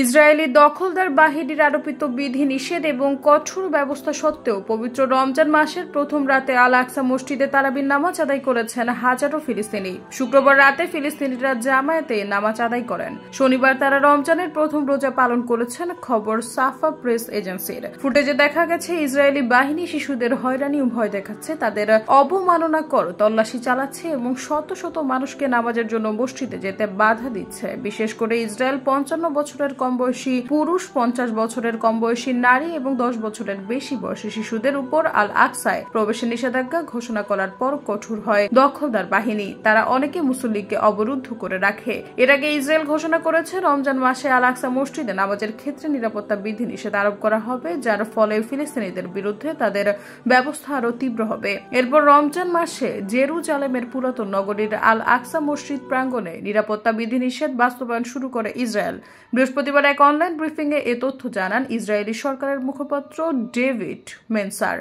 Israeli দখলদার বাহিনীর আরোপিত বিধিনিষেধ এবং কঠোর ব্যবস্থা সত্ত্বেও পবিত্র রমজান মাসের প্রথম রাতে আল আকসা মসজিদে তারাবির নামাজ আদায় করেছেন হাজারো ফিলিস্তিনি। শুক্রবার রাতে ফিলিস্তিনিরা জামায়াতে নামাজ আদায় করেন। শনিবার তারা রমজানের প্রথম রোজা পালন করেছেন, খবর সাফা প্রেস এজেন্সির। ফুটেজে দেখা গেছে ইসরায়েলি বাহিনী শিশুদের হয়রানি ও ভয় দেখাচ্ছে, তাদের অবমাননাকর তল্লাশি চালাচ্ছে এবং শত শত মানুষকে নামাজের জন্য মসজিদে যেতে বাধা দিচ্ছে। বিশেষ করে ইসরায়েল 55 বছরের কম বয়সী পুরুষ, 50 বছরের কম বয়সী নারী এবং 10 বছরের বেশি বয়সী শিশুদের উপর আল আকসায় প্রবেশের নিষেধাজ্ঞা ঘোষণা করার পর কঠোর হয় দখলদার বাহিনী। তারা অনেকে মুসল্লিকে অবরুদ্ধ করে রাখে। এর আগে ইসরায়েল ঘোষণা করেছে রমজান মাসে আল আকসা মসজিদে নামাজের ক্ষেত্রে নিরাপত্তা বিধিনিষেধ আরোপ করা হবে, যার ফলে ফিলিস্তিনিদের বিরুদ্ধে তাদের ব্যবস্থা আরো তীব্র হবে। এরপর রমজান মাসে জেরুজালেমের পুরাতন নগরীর আল আকসা মসজিদ প্রাঙ্গণে নিরাপত্তা বিধিনিষেধ বাস্তবায়ন শুরু করে ইসরায়েল। বৃহস্পতিবার এক অনলাইন ব্রিফিংয়ে এ তথ্য জানান ইসরায়েলি সরকারের মুখপাত্র ডেভিড মেনসার।